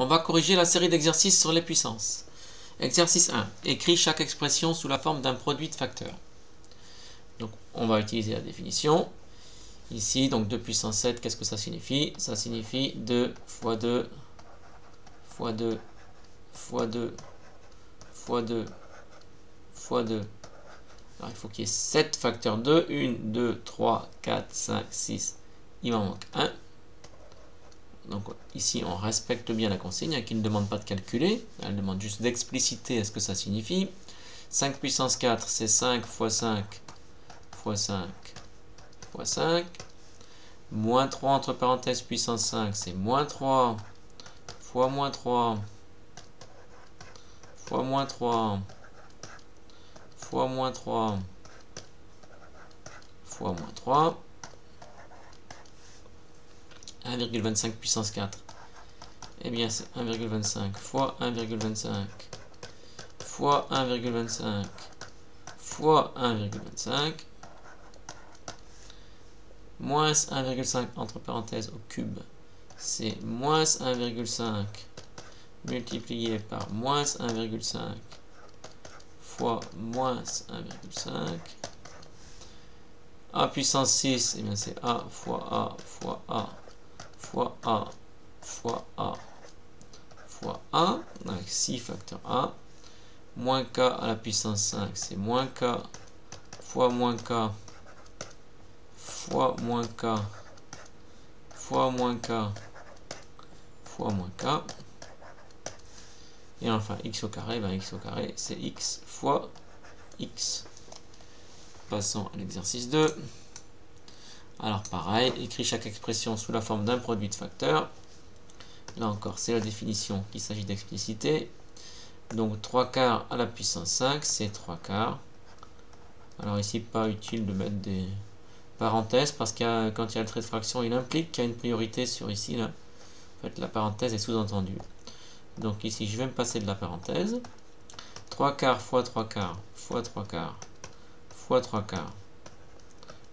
On va corriger la série d'exercices sur les puissances. Exercice 1. Écris chaque expression sous la forme d'un produit de facteurs. Donc, on va utiliser la définition. Ici, donc 2 puissance 7, qu'est-ce que ça signifie? Ça signifie 2 fois 2 fois 2 fois 2 fois 2 fois 2. Alors, il faut qu'il y ait 7 facteurs 2. 1, 2, 3, 4, 5, 6. Il m'en manque 1. Donc ici, on respecte bien la consigne qui ne demande pas de calculer. Elle demande juste d'expliciter ce que ça signifie. 5 puissance 4, c'est 5 fois 5 fois 5 fois 5. Moins 3 entre parenthèses puissance 5, c'est moins 3 fois moins 3 fois moins 3 fois moins 3 fois moins 3. 1,25 puissance 4. Eh bien, c'est 1,25 fois 1,25 fois 1,25 fois 1,25 moins 1,5 entre parenthèses au cube. C'est moins 1,5 multiplié par moins 1,5 fois moins 1,5. A puissance 6, eh bien c'est A fois A fois A fois A fois A fois A, avec 6 facteurs A, moins K à la puissance 5, c'est moins K fois moins K fois moins K fois moins K fois moins K, et enfin x au carré, ben x au carré c'est x fois x. Passons à l'exercice 2. Alors pareil, écris chaque expression sous la forme d'un produit de facteurs. Là encore, c'est la définition qu'il s'agit d'expliciter. Donc 3 quarts à la puissance 5, c'est 3 quarts. Alors ici, pas utile de mettre des parenthèses, parce que quand il y a le trait de fraction, il implique qu'il y a une priorité sur ici. Là. En fait, la parenthèse est sous-entendue. Donc ici, je vais me passer de la parenthèse. 3 quarts fois 3 quarts fois 3 quarts fois 3 quarts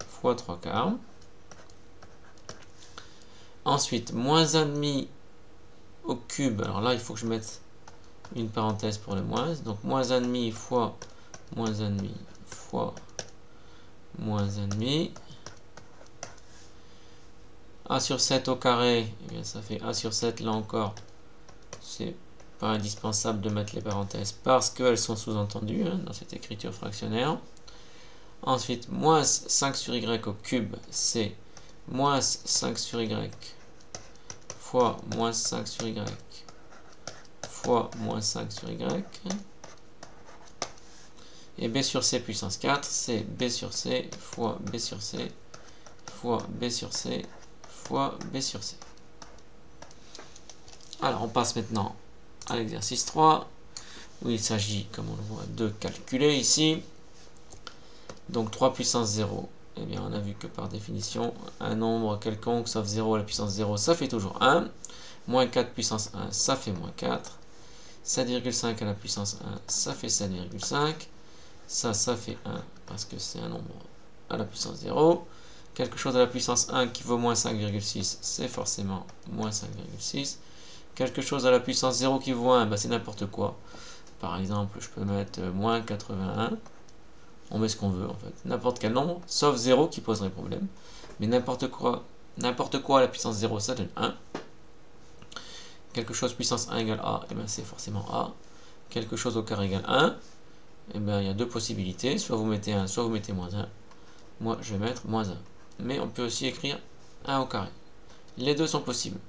fois 3 quarts. Ensuite, moins 1,5 au cube. Alors là, il faut que je mette une parenthèse pour le moins. Donc, moins 1,5 fois moins 1,5 fois moins 1,5. A sur 7 au carré, eh bien, ça fait A sur 7. Là encore, c'est pas indispensable de mettre les parenthèses parce qu'elles sont sous-entendues dans cette écriture fractionnaire. Ensuite, moins 5 sur y au cube, c'est moins 5 sur y fois moins 5 sur y fois moins 5 sur y. Et b sur c puissance 4, c'est b sur c fois b sur c fois b sur c fois b sur c. Alors, on passe maintenant à l'exercice 3, où il s'agit, comme on le voit, de calculer ici. Donc 3 puissance 0, eh bien on a vu que par définition, un nombre quelconque sauf 0 à la puissance 0, ça fait toujours 1. Moins 4 puissance 1, ça fait moins 4. 7,5 à la puissance 1, ça fait 7,5. Ça fait 1 parce que c'est un nombre à la puissance 0. Quelque chose à la puissance 1 qui vaut moins 5,6, c'est forcément moins 5,6. Quelque chose à la puissance 0 qui vaut 1, ben c'est n'importe quoi. Par exemple, je peux mettre moins 81. On met ce qu'on veut en fait, n'importe quel nombre, sauf 0 qui poserait problème. Mais n'importe quoi à la puissance 0, ça donne 1. Quelque chose puissance 1 égale A, et bien c'est forcément A. Quelque chose au carré égale 1, et bien il y a deux possibilités, soit vous mettez 1, soit vous mettez moins 1. Moi je vais mettre moins 1. Mais on peut aussi écrire 1 au carré. Les deux sont possibles.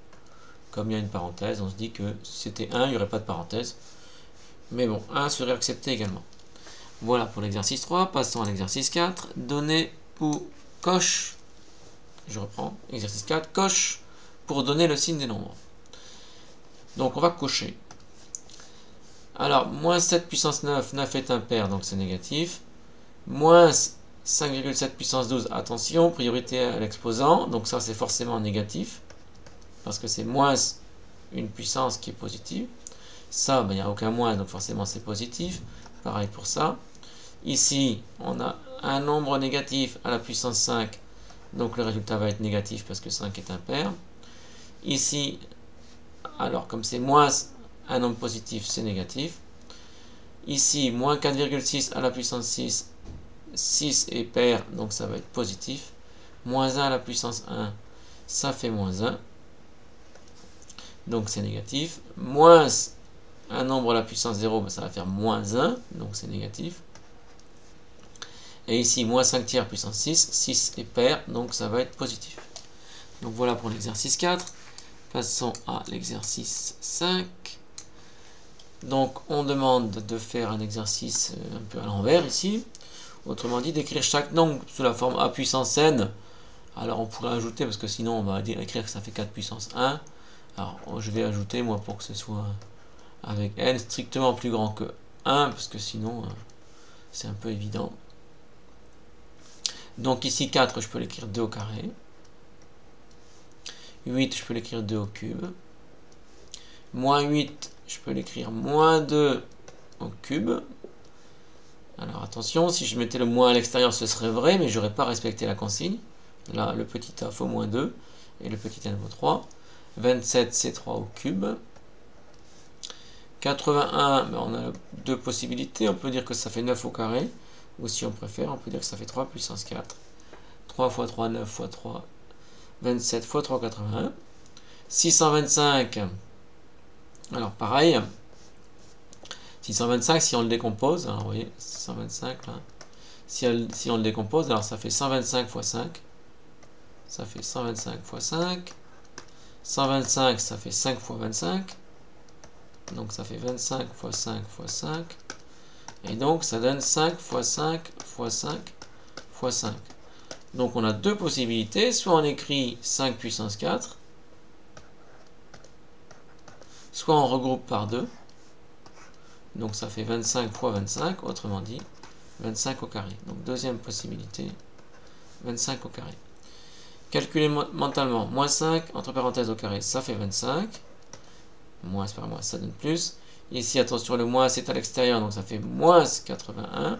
Comme il y a une parenthèse, on se dit que si c'était 1, il n'y aurait pas de parenthèse. Mais bon, 1 serait accepté également. Voilà pour l'exercice 3. Passons à l'exercice 4. Donner ou coche. Je reprends. Exercice 4. Coche pour donner le signe des nombres. Donc on va cocher. Alors, moins 7 puissance 9. 9 est impair, donc c'est négatif. Moins 5,7 puissance 12. Attention, priorité à l'exposant. Donc ça c'est forcément négatif. Parce que c'est moins une puissance qui est positive. Ça, ben, il n'y a aucun moins, donc forcément c'est positif. Pareil pour ça. Ici, on a un nombre négatif à la puissance 5, donc le résultat va être négatif parce que 5 est impair. Ici, Alors, comme c'est moins un nombre positif, c'est négatif. Ici, moins 4,6 à la puissance 6, 6 est pair, donc ça va être positif. Moins 1 à la puissance 1, ça fait moins 1. Donc c'est négatif. Moins un nombre à la puissance 0, ben, ça va faire moins 1, donc c'est négatif. Et ici, moins 5 tiers puissance 6, 6 est pair, donc ça va être positif. Donc voilà pour l'exercice 4. Passons à l'exercice 5. Donc on demande de faire un exercice un peu à l'envers ici. Autrement dit, d'écrire chaque nombre sous la forme a puissance n. Alors on pourrait ajouter, parce que sinon on va écrire que ça fait 4 puissance 1. Alors je vais ajouter moi pour que ce soit avec n strictement plus grand que 1, parce que sinon c'est un peu évident. Donc ici 4, je peux l'écrire 2 au carré. 8, je peux l'écrire 2 au cube. Moins 8, je peux l'écrire moins 2 au cube. Alors attention, si je mettais le moins à l'extérieur, ce serait vrai, mais je n'aurais pas respecté la consigne. Là, le petit a vaut moins 2 et le petit n vaut 3. 27, c'est 3 au cube. 81, ben on a deux possibilités. On peut dire que ça fait 9 au carré. Ou si on préfère, on peut dire que ça fait 3 puissance 4. 3 fois 3, 9 fois 3, 27 fois 3, 81. 625, alors pareil. 625, si on le décompose, alors vous voyez, 625 là. Si on le décompose, alors ça fait 125 fois 5. Ça fait 125 fois 5. 125, ça fait 5 fois 25. Donc ça fait 25 fois 5 fois 5. Et donc ça donne 5 fois 5 fois 5 fois 5. Donc on a deux possibilités. Soit on écrit 5 puissance 4. Soit on regroupe par 2. Donc ça fait 25 fois 25. Autrement dit, 25 au carré. Donc deuxième possibilité, 25 au carré. Calculer mentalement, moins 5, entre parenthèses au carré, ça fait 25. Moins par moins, ça donne plus. Ici, attention, le moins c'est à l'extérieur, donc ça fait moins 81.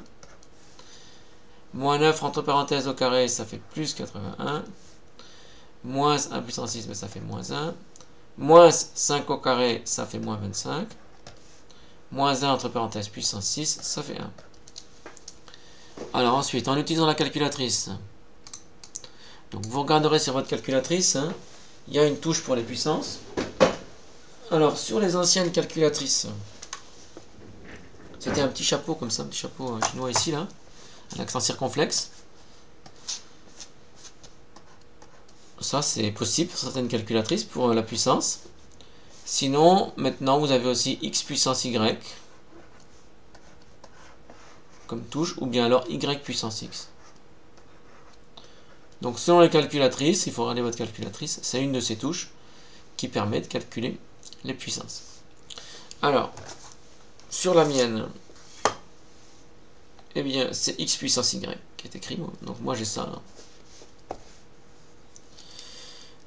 Moins 9, entre parenthèses au carré, ça fait plus 81. Moins 1 puissance 6, mais ça fait moins 1. Moins 5 au carré, ça fait moins 25. Moins 1, entre parenthèses, puissance 6, ça fait 1. Alors ensuite, en utilisant la calculatrice, donc vous regarderez sur votre calculatrice, hein, il y a une touche pour les puissances. Alors sur les anciennes calculatrices, c'était un petit chapeau comme ça, un petit chapeau chinois ici là, un accent circonflexe. Ça c'est possible pour certaines calculatrices pour la puissance. Sinon, maintenant vous avez aussi x puissance y comme touche, ou bien alors y puissance x. Donc selon les calculatrices, il faut regarder votre calculatrice, c'est une de ces touches qui permet de calculer les puissances. Alors, sur la mienne, eh bien c'est x puissance y qui est écrit, donc moi j'ai ça là.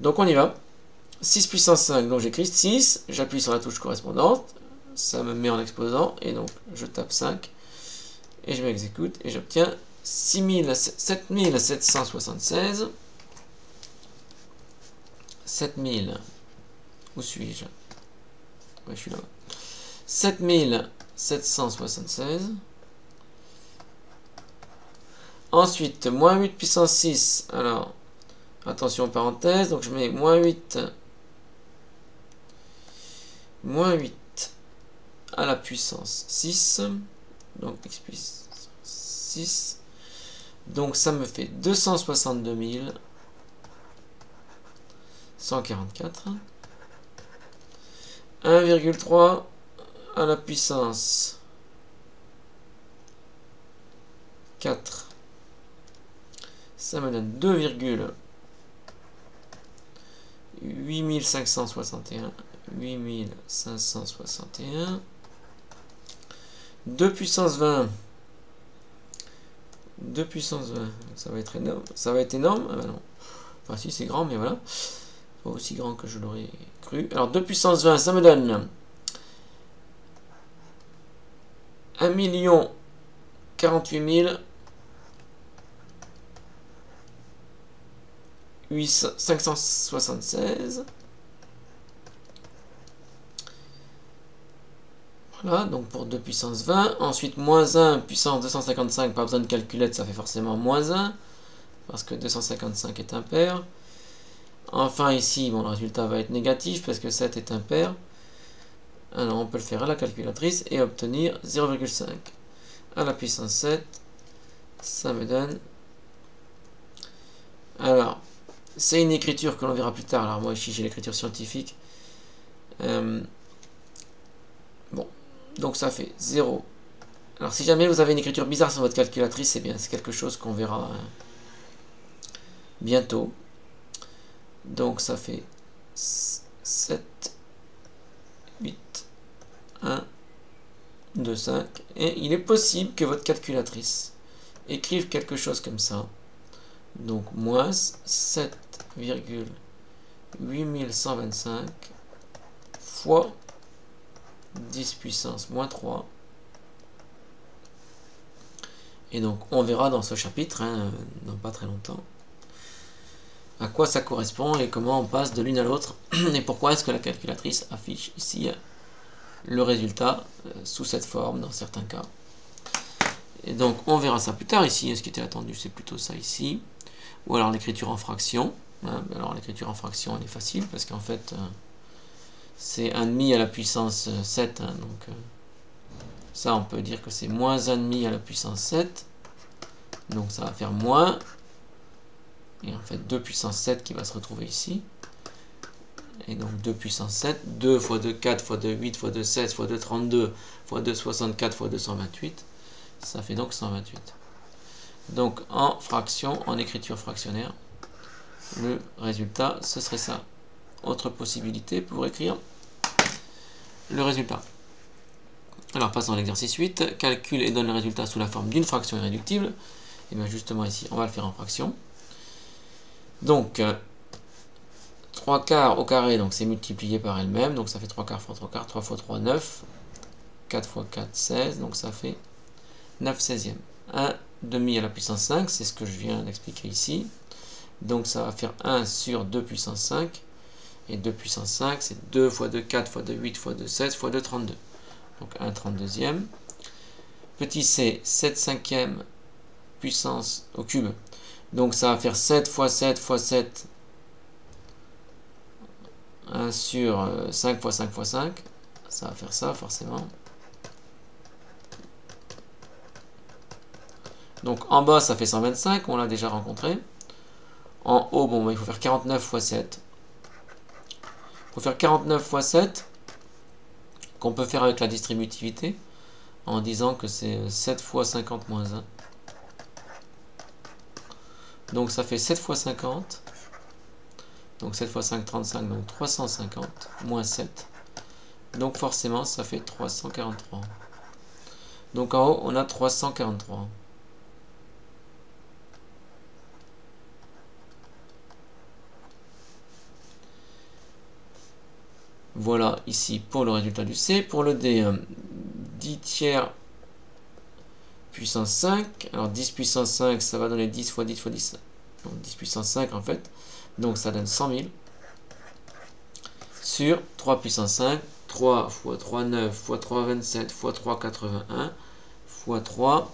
Donc on y va. 6 puissance 5, donc j'écris 6, j'appuie sur la touche correspondante, ça me met en exposant, et donc je tape 5, et je m'exécute, et j'obtiens 7776. 7000, où suis-je? Ouais, je suis là-bas. 7776. Ensuite, moins 8 puissance 6, alors, attention parenthèse, donc je mets moins 8 à la puissance 6, donc x puissance 6, donc ça me fait 262 144, 1,3 à la puissance 4, ça me donne 2,8561, 8561, 2 puissance 20, 2 puissance 20, ça va être énorme, ça va être énorme, ah ben non, enfin si c'est grand mais voilà, pas aussi grand que je l'aurais cru. Alors 2 puissance 20, ça me donne 1 048 576. Voilà, donc pour 2 puissance 20. Ensuite, moins 1 puissance 255, pas besoin de calculette, ça fait forcément moins 1, parce que 255 est impair. Enfin ici, bon, le résultat va être négatif, parce que 7 est impair. Alors on peut le faire à la calculatrice et obtenir 0,5 à la puissance 7. Ça me donne... Alors, c'est une écriture que l'on verra plus tard. Alors moi ici j'ai l'écriture scientifique. Bon, donc ça fait 0. Alors si jamais vous avez une écriture bizarre sur votre calculatrice, c'est bien, c'est quelque chose qu'on verra bientôt. Donc ça fait 7, 8, 1, 2, 5. Et il est possible que votre calculatrice écrive quelque chose comme ça. Donc moins 7,8125 fois 10 puissance moins 3. Et donc on verra dans ce chapitre, dans pas très longtemps, à quoi ça correspond et comment on passe de l'une à l'autre et pourquoi est-ce que la calculatrice affiche ici le résultat sous cette forme dans certains cas. Et donc on verra ça plus tard ici. Ce qui était attendu, c'est plutôt ça ici. Ou alors l'écriture en fraction. Alors l'écriture en fraction, elle est facile parce qu'en fait c'est 1,5 à la puissance 7. Donc ça, on peut dire que c'est moins 1,5 à la puissance 7. Donc ça va faire moins. Et en fait 2 puissance 7 qui va se retrouver ici. Et donc 2 puissance 7. 2 fois 2, 4 fois 2, 8 fois 2, 16 fois 2, 32 fois 2, 64 fois 2, 128. Ça fait donc 128. Donc en fraction, en écriture fractionnaire, le résultat, ce serait ça. Autre possibilité pour écrire le résultat. Alors passons à l'exercice 8. Calcule et donne le résultat sous la forme d'une fraction irréductible. Et bien justement ici, on va le faire en fraction. Donc 3 quarts au carré, donc c'est multiplié par elle-même. Donc ça fait 3 quarts fois 3 quarts. 3 fois 3, 9. 4 fois 4, 16. Donc ça fait 9 16e. 1 demi à la puissance 5, c'est ce que je viens d'expliquer ici. Donc ça va faire 1 sur 2 puissance 5. Et 2 puissance 5, c'est 2 fois 2, 4 fois 2, 8 fois 2, 16 fois 2, 32. Donc 1 32e. Petit c, 7 cinquième puissance au cube. Donc ça va faire 7 fois 7 fois 7. 1 sur 5 fois 5 fois 5. Ça va faire ça forcément. Donc en bas, ça fait 125, on l'a déjà rencontré. En haut, bon, il faut faire 49 fois 7. Il faut faire 49 fois 7, qu'on peut faire avec la distributivité, en disant que c'est 7 fois 50 moins 1. Donc ça fait 7 fois 50. Donc 7 fois 5, 35, donc 350, moins 7. Donc forcément, ça fait 343. Donc en haut, on a 343. Voilà ici pour le résultat du C. Pour le D, 10 tiers puissance 5. Alors 10 puissance 5, ça va donner 10 fois 10 fois 10. Donc 10 puissance 5 en fait. Donc ça donne 100 000. Sur 3 puissance 5. 3 fois 3, 9 fois 3, 27 fois 3, 81 fois 3.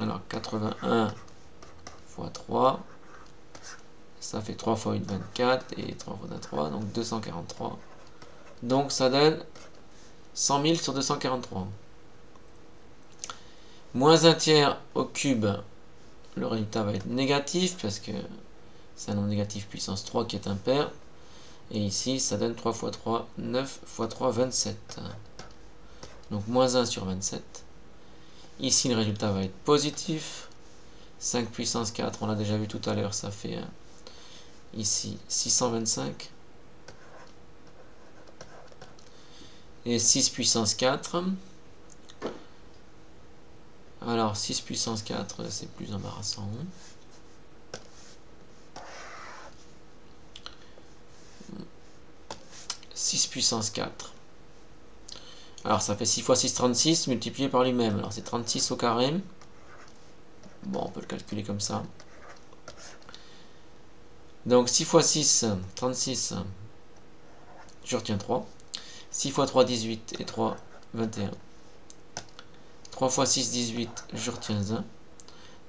Alors 81 fois 3. Ça fait 3 fois 8, 24. Et 3 fois 1, 3. Donc 243. Donc ça donne 100 000 sur 243. Moins 1 tiers au cube, le résultat va être négatif parce que c'est un nombre négatif puissance 3 qui est impair. Et ici, ça donne 3 fois 3, 9 fois 3, 27. Donc moins 1 sur 27. Ici, le résultat va être positif. 5 puissance 4, on l'a déjà vu tout à l'heure, ça fait ici 625. Et 6 puissance 4. Alors 6 puissance 4, c'est plus embarrassant. 6 puissance 4. Alors ça fait 6 fois 6, 36, multiplié par lui-même. Alors c'est 36 au carré. Bon, on peut le calculer comme ça. Donc 6 fois 6, 36. Je retiens 3. 6 fois 3, 18. Et 3, 21. 3 fois 6, 18, je retiens 1.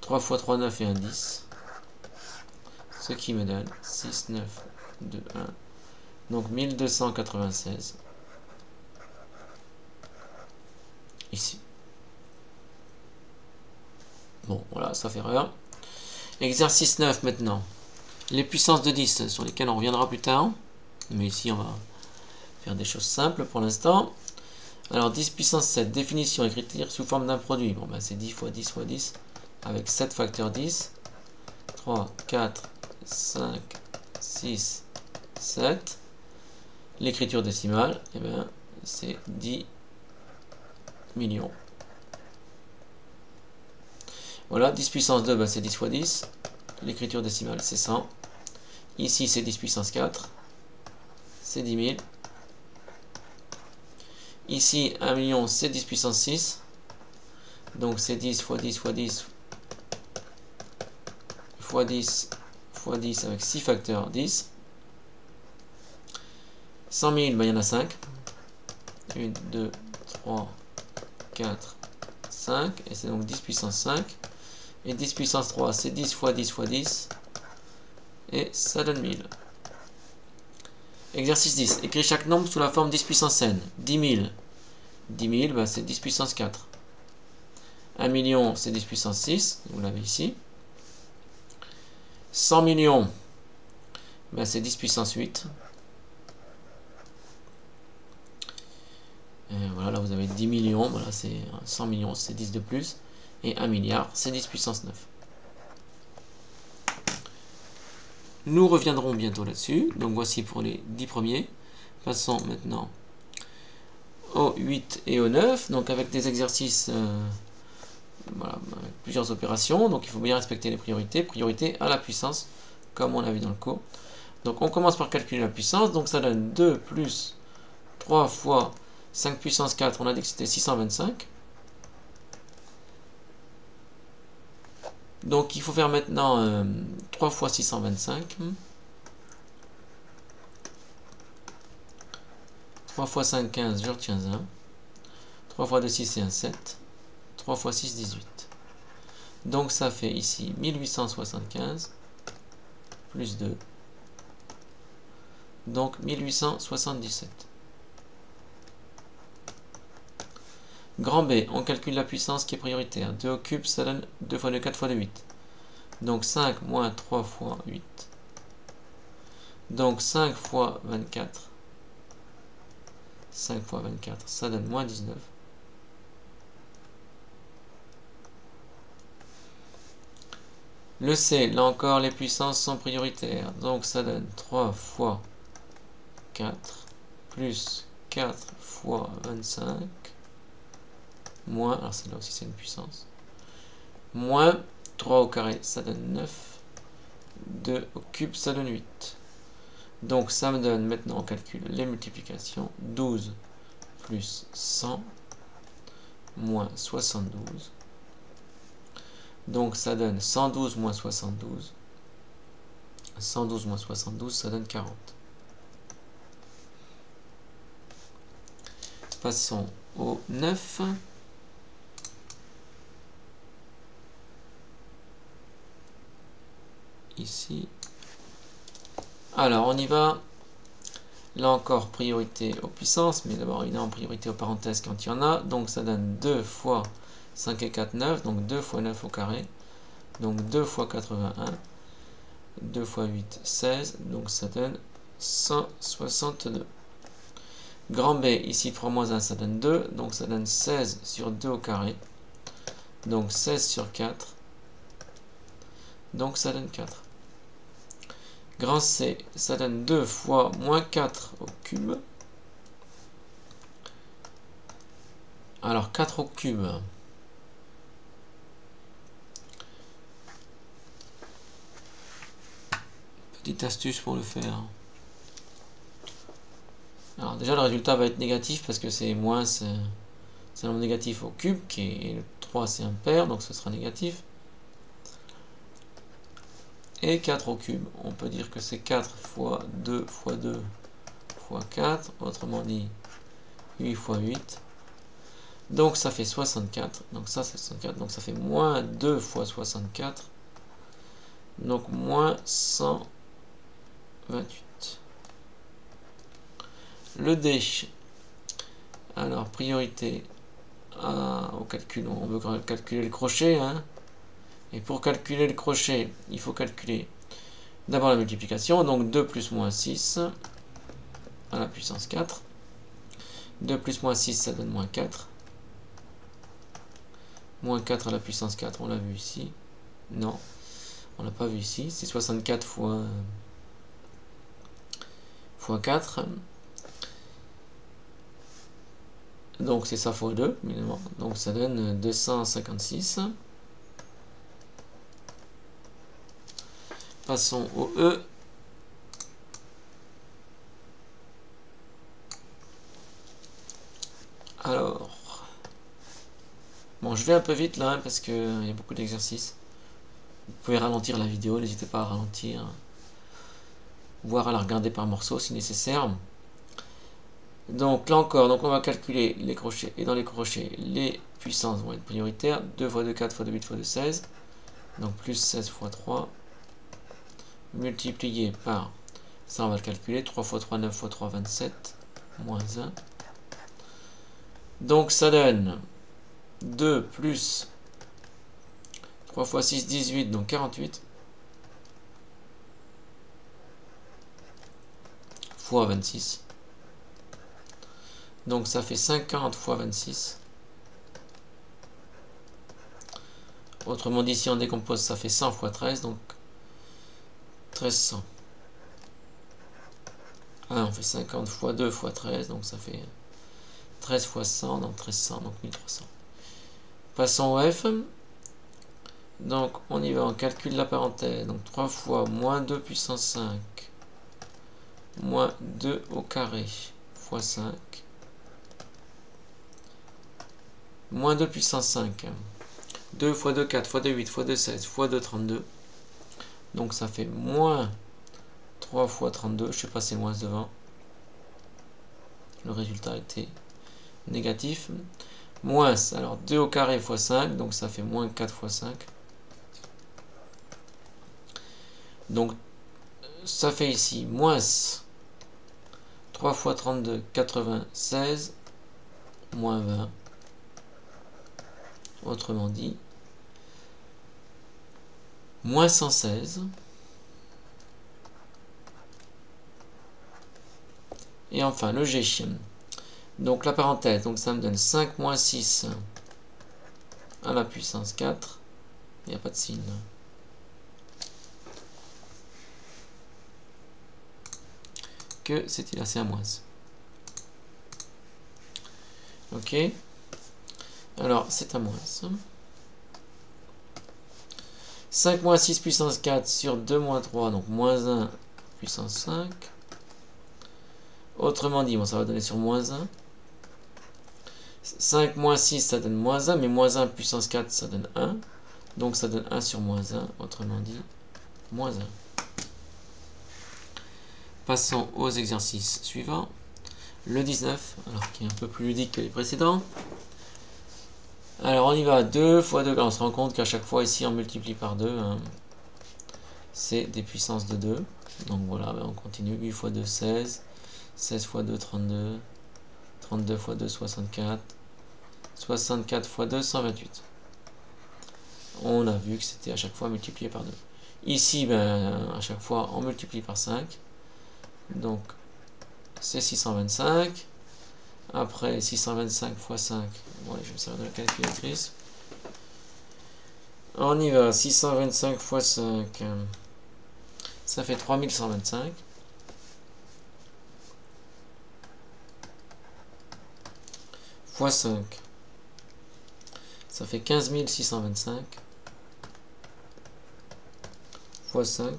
3 fois 3, 9 et 1, 10. Ce qui me donne 6, 9, 2, 1. Donc 1296. Ici. Bon, voilà, sauf erreur. Exercice 9 maintenant. Les puissances de 10 sur lesquelles on reviendra plus tard. Mais ici, on va faire des choses simples pour l'instant. Alors 10 puissance 7, définition, écriture sous forme d'un produit. Bon, ben c'est 10 fois 10 fois 10 avec 7 facteurs 10. 3, 4, 5, 6, 7. L'écriture décimale, eh ben, c'est 10 millions. Voilà, 10 puissance 2, ben, c'est 10 fois 10. L'écriture décimale, c'est 100. Ici, c'est 10 puissance 4. C'est 10 000. Ici, 1 million, c'est 10 puissance 6. Donc, c'est 10 fois 10 fois 10 fois 10 fois 10 avec 6 facteurs 10. 100 000, ben, il y en a 5. 1, 2, 3, 4, 5. Et c'est donc 10 puissance 5. Et 10 puissance 3, c'est 10 fois 10 fois 10. Et ça donne 1000. Exercice 10. Écris chaque nombre sous la forme 10 puissance n. 10 000. 10 000, ben, c'est 10 puissance 4. 1 million, c'est 10 puissance 6. Vous l'avez ici. 100 millions, ben, c'est 10 puissance 8. Et voilà, là vous avez 10 millions. Voilà, c'est 100 millions, c'est 10 de plus. Et 1 milliard, c'est 10 puissance 9. Nous reviendrons bientôt là-dessus. Donc voici pour les 10 premiers. Passons maintenant au 8 et au 9. Donc avec des exercices, voilà, avec plusieurs opérations. Donc il faut bien respecter les priorités. Priorité à la puissance, comme on l'a vu dans le cours. Donc on commence par calculer la puissance. Donc ça donne 2 plus 3 fois 5 puissance 4. On a dit que c'était 625. Donc il faut faire maintenant 3 fois 625. 3 fois 5, 15, je retiens 1. 3 fois 2, 6, c'est un 7. 3 fois 6, 18. Donc ça fait ici 1875 plus 2. Donc 1877. Grand B, on calcule la puissance qui est prioritaire. 2 au cube, ça donne 2 fois 2, 4 fois 2, 8. Donc 5 moins 3 fois 8. Donc 5 fois 24. 5 fois 24, ça donne moins 19. Le C, là encore, les puissances sont prioritaires. Donc ça donne 3 fois 4 plus 4 fois 25. Moins, alors celle-là aussi c'est une puissance. Moins 3 au carré, ça donne 9. 2 au cube, ça donne 8. Donc ça me donne, maintenant on calcule les multiplications. 12 plus 100 moins 72. Donc ça donne 112 moins 72. 112 moins 72, ça donne 40. Passons au 9. Ici. Alors on y va. Là encore, priorité aux puissances, mais d'abord il est en priorité aux parenthèses quand il y en a. Donc ça donne 2 fois 5 et 4, 9. Donc 2 fois 9 au carré. Donc 2 fois 81. 2 fois 8, 16. Donc ça donne 162. Grand B, ici 3 moins 1, ça donne 2. Donc ça donne 16 sur 2 au carré. Donc 16 sur 4. Donc ça donne 4. Grand C, ça donne 2 fois moins 4 au cube. Alors 4 au cube. Petite astuce pour le faire. Alors déjà le résultat va être négatif parce que c'est moins, c'est un nombre négatif au cube, qui est le 3 c'est impair, donc ce sera négatif. Et 4 au cube, on peut dire que c'est 4 fois 2 fois 2 fois 4, autrement dit 8 fois 8, Donc ça fait 64. Donc ça c'est 64. Donc ça fait moins 2 fois 64. Donc moins 128. Le D. Alors priorité au calcul. On veut calculer le crochet. Hein. Et pour calculer le crochet, il faut calculer d'abord la multiplication. Donc 2 plus moins 6 à la puissance 4. 2 plus moins 6, ça donne moins 4. Moins 4 à la puissance 4, on l'a vu ici. Non, on l'a pas vu ici. C'est 64 fois 4. Donc c'est ça fois 2, évidemment. Donc ça donne 256. Passons au E. Alors, bon, je vais un peu vite là, parce qu'il y a beaucoup d'exercices. Vous pouvez ralentir la vidéo, n'hésitez pas à ralentir, voire à la regarder par morceaux si nécessaire. Donc là encore, donc on va calculer les crochets, et dans les crochets, les puissances vont être prioritaires. 2 fois 2, 4 fois 2, 8 fois 2, 16. Donc plus 16 fois 3, multiplié par, ça on va le calculer, 3 fois 3, 9 fois 3, 27, moins 1. Donc ça donne 2 plus 3 fois 6, 18, donc 48, fois 26. Donc ça fait 50 fois 26. Autrement dit, si on décompose, ça fait 100 fois 13, donc 1300. Ah, on fait 50 fois 2 fois 13, donc ça fait 13 fois 100, donc 1300, donc 1300. Passons au F. Donc on y va, on calcule la parenthèse. Donc 3 fois moins 2 puissance 5, moins 2 au carré, fois 5, moins 2 puissance 5. 2 fois 2, 4 fois 2, 8 fois 2, 16 fois 2, 32. Donc ça fait moins 3 fois 32. Je sais pas si c'est moins devant. Le résultat était négatif. Moins, alors 2 au carré fois 5. Donc ça fait moins 4 fois 5. Donc ça fait ici moins 3 fois 32, 96, moins 20. Autrement dit, moins 116. Et enfin, le G. Donc la parenthèse, donc ça me donne 5 moins 6 à la puissance 4. Il n'y a pas de signe. Que c'est-il assez à moins. Ok. Alors, c'est à moins. 5 moins 6 puissance 4 sur 2 moins 3, donc moins 1 puissance 5. Autrement dit, bon, ça va donner sur moins 1. 5 moins 6, ça donne moins 1, mais moins 1 puissance 4, ça donne 1. Donc ça donne 1 sur moins 1, autrement dit, moins 1. Passons aux exercices suivants. Le 19, alors qui est un peu plus ludique que les précédents. Alors on y va, 2 fois 2, on se rend compte qu'à chaque fois ici on multiplie par 2. Hein. C'est des puissances de 2. Donc voilà, on continue, 8 fois 2, 16. 16 fois 2, 32. 32 fois 2, 64. 64 fois 2, 128. On a vu que c'était à chaque fois multiplié par 2. Ici, ben, à chaque fois, on multiplie par 5. Donc, c'est 625. Après, 625 fois 5. Bon, allez, je vais me servir de la calculatrice. On y va. 625 fois 5. Ça fait 3125. Fois 5. Ça fait 15 625. Fois 5.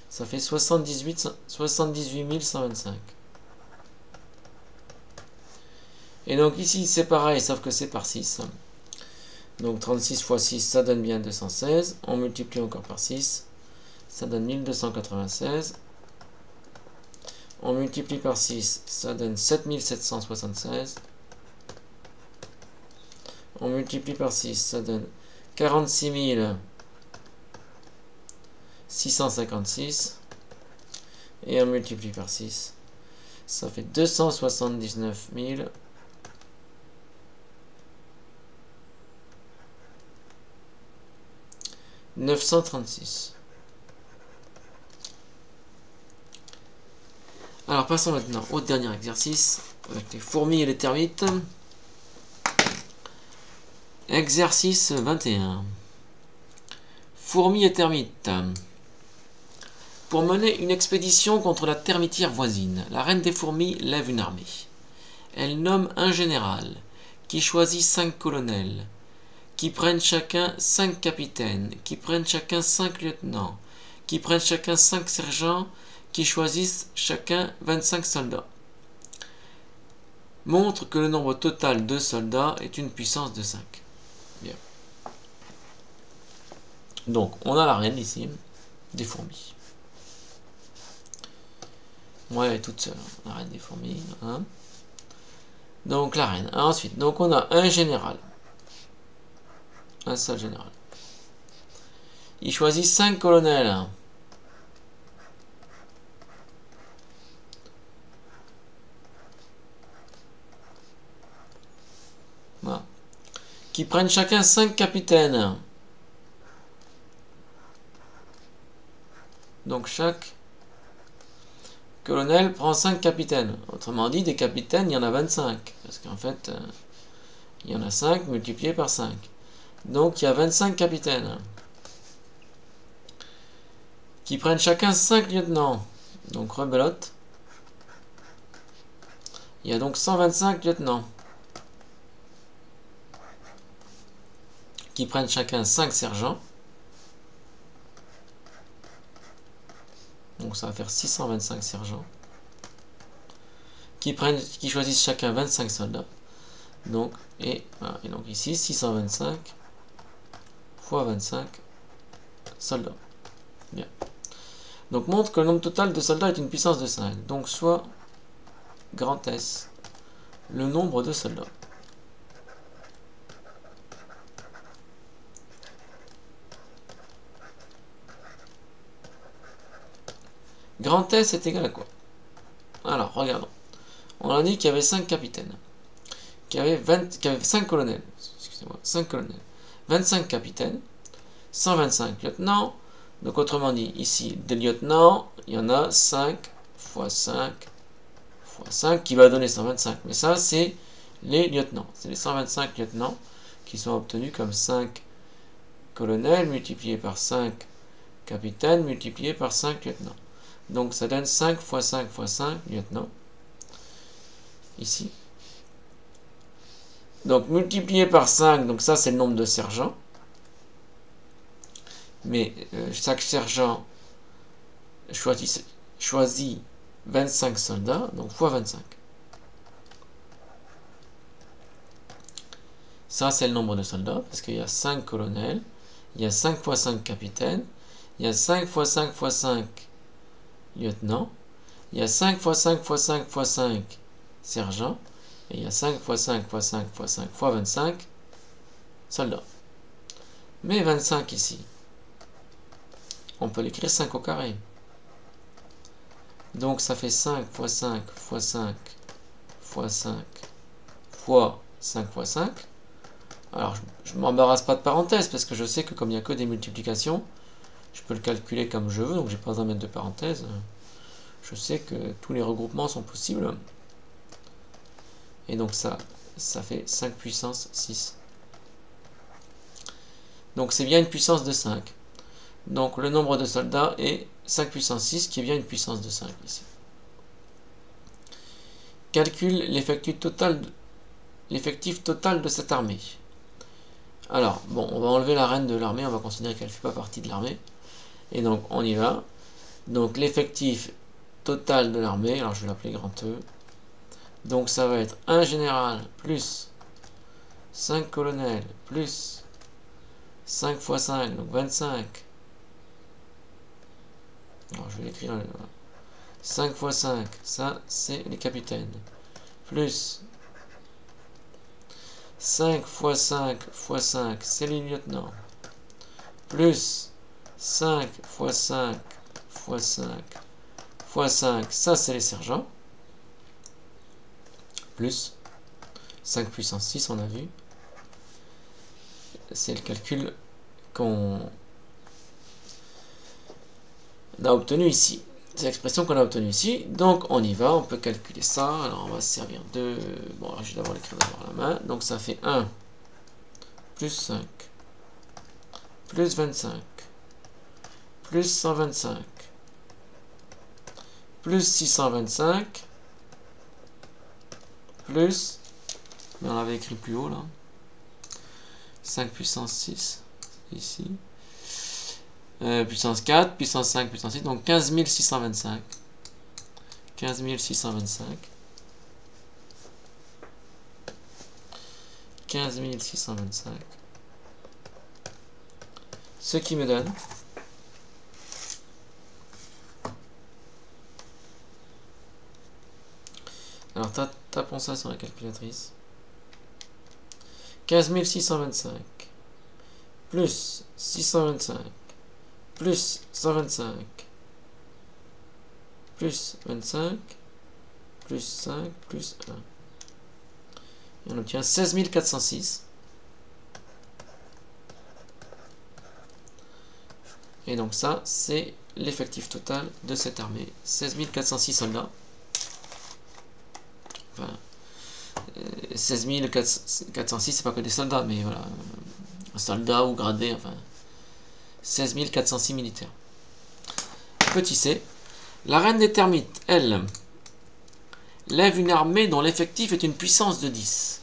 Ça fait 78 125. Et donc ici c'est pareil, sauf que c'est par 6. Donc 36 fois 6, ça donne bien 216. On multiplie encore par 6. Ça donne 1296. On multiplie par 6, ça donne 7776. On multiplie par 6, ça donne 46 656. Et on multiplie par 6, ça fait 279 936. Alors passons maintenant au dernier exercice avec les fourmis et les termites. Exercice 21. Fourmis et termites. Pour mener une expédition contre la termitière voisine, la reine des fourmis lève une armée. Elle nomme un général, qui choisit 5 colonels, qui prennent chacun 5 capitaines, qui prennent chacun 5 lieutenants, qui prennent chacun 5 sergents, qui choisissent chacun 25 soldats. Montre que le nombre total de soldats est une puissance de 5. Bien. Donc, on a la reine ici, des fourmis. Moi, elle est toute seule, la reine des fourmis. Hein. Donc, la reine. Ensuite, donc on a un général. Un seul général. Il choisit 5 colonels. Voilà. Qui prennent chacun 5 capitaines. Donc, chaque colonel prend 5 capitaines. Autrement dit, des capitaines, il y en a 25. Parce qu'en fait, il y en a 5 multiplié par 5. Donc, il y a 25 capitaines. Qui prennent chacun 5 lieutenants. Donc, rebelote. Il y a donc 125 lieutenants. Qui prennent chacun 5 sergents. Donc ça va faire 625 sergents. Qui choisissent chacun 25 soldats. Donc, et donc ici, 625 fois 25 soldats. Bien. Donc montre que le nombre total de soldats est une puissance de 5. Donc soit grand S, le nombre de soldats. Grand S est égal à quoi? Alors, regardons. On a dit qu'il y avait 5 capitaines. Qu'il y avait 5 colonels. Excusez-moi, 5 colonels. 25 capitaines. 125 lieutenants. Donc, autrement dit, ici, des lieutenants, il y en a 5 fois 5 fois 5 qui va donner 125. Mais ça, c'est les lieutenants. C'est les 125 lieutenants qui sont obtenus comme 5 colonels multipliés par 5 capitaines multipliés par 5 lieutenants. Donc ça donne 5 fois 5 fois 5 lieutenants. Ici. Donc multiplié par 5, donc ça c'est le nombre de sergents. Mais chaque sergent choisit 25 soldats, donc fois 25. Ça c'est le nombre de soldats, parce qu'il y a 5 colonels, il y a 5 fois 5 capitaines, il y a 5 fois 5 fois 5 lieutenant, il y a 5 fois 5 fois 5 fois 5 sergents, et il y a 5 fois 5 fois 5 fois 5 fois 25 soldats. Mais 25 ici, on peut l'écrire 5 au carré. Donc ça fait 5 fois 5 fois 5 fois 5 fois 5 fois 5. Alors je ne m'embarrasse pas de parenthèses, parce que je sais que comme il n'y a que des multiplications, je peux le calculer comme je veux, donc j'ai pas besoin de mettre de parenthèses. Je sais que tous les regroupements sont possibles. Et donc ça fait 5 puissance 6. Donc c'est bien une puissance de 5. Donc le nombre de soldats est 5 puissance 6, qui est bien une puissance de 5 ici. Calcule l'effectif total de cette armée. Alors, bon, on va enlever la reine de l'armée, on va considérer qu'elle ne fait pas partie de l'armée. Et donc, on y va. Donc, l'effectif total de l'armée, alors je vais l'appeler grand E. Donc, ça va être un général plus 5 colonels plus 5 fois 5, donc 25. Alors, je vais l'écrire. 5 fois 5, ça, c'est les capitaines. Plus 5 fois 5 fois 5, c'est les lieutenants. Plus 5 fois 5 fois 5 fois 5, ça c'est les sergents. Plus 5 puissance 6, on a vu. C'est le calcul qu'on a obtenu ici. C'est l'expression qu'on a obtenue ici. Donc on y va, on peut calculer ça. Alors on va se servir de... Bon, je vais d'abord l'écrire d'abord à la main. Donc ça fait 1 plus 5 plus 25 plus 125 plus 625 plus... Mais on l'avait écrit plus haut là. 5 puissance 6 ici. Puissance 4, puissance 5, puissance 6, donc 15 625. 15 625. 15 625. Ce qui me donne alors tapons ça sur la calculatrice. 15 625 plus 625 plus 125 plus 25 plus 5 plus 1. Et on obtient 16 406. Et donc ça, c'est l'effectif total de cette armée. 16 406 soldats. Enfin, 16 406, c'est pas que des soldats, mais voilà. Soldats ou gradés, enfin. 16 406 militaires. Petit c. La reine des termites, elle, lève une armée dont l'effectif est une puissance de 10.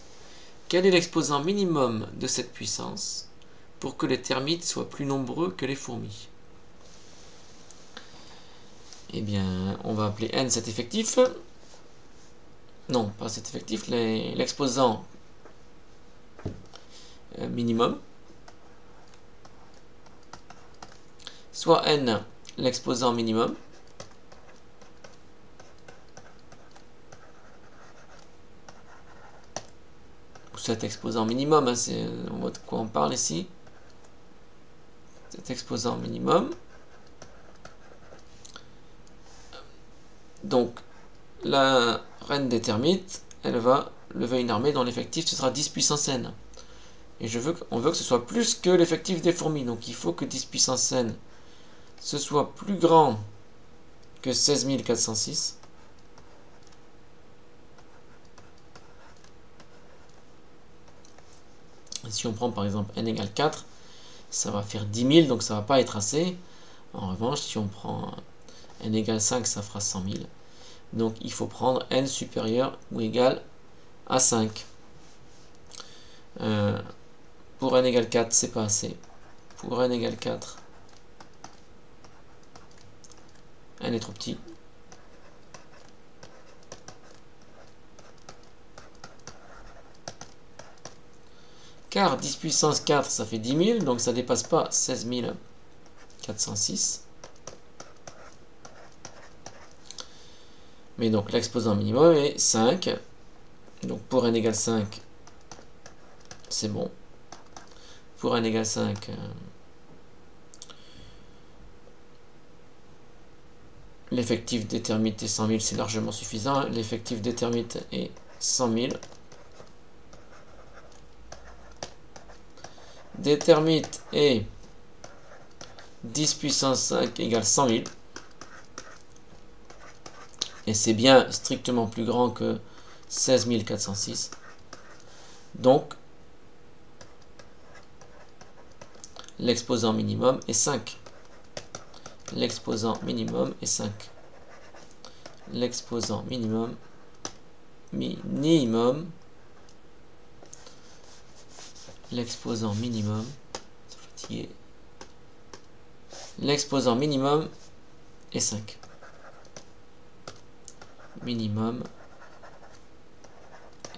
Quel est l'exposant minimum de cette puissance pour que les termites soient plus nombreux que les fourmis? Eh bien, on va appeler n cet effectif. Non, pas cet effectif, l'exposant minimum. Soit n l'exposant minimum. Ou cet exposant minimum, hein, on voit de quoi on parle ici. Cet exposant minimum. Donc, la reine des termites, elle va lever une armée dont l'effectif ce sera 10 puissance n. Et on veut que ce soit plus que l'effectif des fourmis. Donc il faut que 10 puissance n ce soit plus grand que 16 406. Et si on prend par exemple n égale 4, ça va faire 10 000, donc ça ne va pas être assez. En revanche, si on prend n égale 5, ça fera 100 000. Donc il faut prendre n supérieur ou égal à 5. Pour n égale 4, c'est pas assez. Pour n égale 4, n est trop petit. Car 10 puissance 4, ça fait 10 000, donc ça ne dépasse pas 16 406. Mais donc l'exposant minimum est 5. Donc pour n égale 5, c'est bon. Pour n égale 5, l'effectif des termites est 100 000, c'est largement suffisant. L'effectif des termites est 100 000. Des termites est 10 puissance 5 égale 100 000. Et c'est bien strictement plus grand que 16 406. Donc, l'exposant minimum est 5. L'exposant minimum est 5. L'exposant minimum, l'exposant minimum, fatigué. L'exposant minimum est 5. Minimum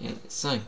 est 5.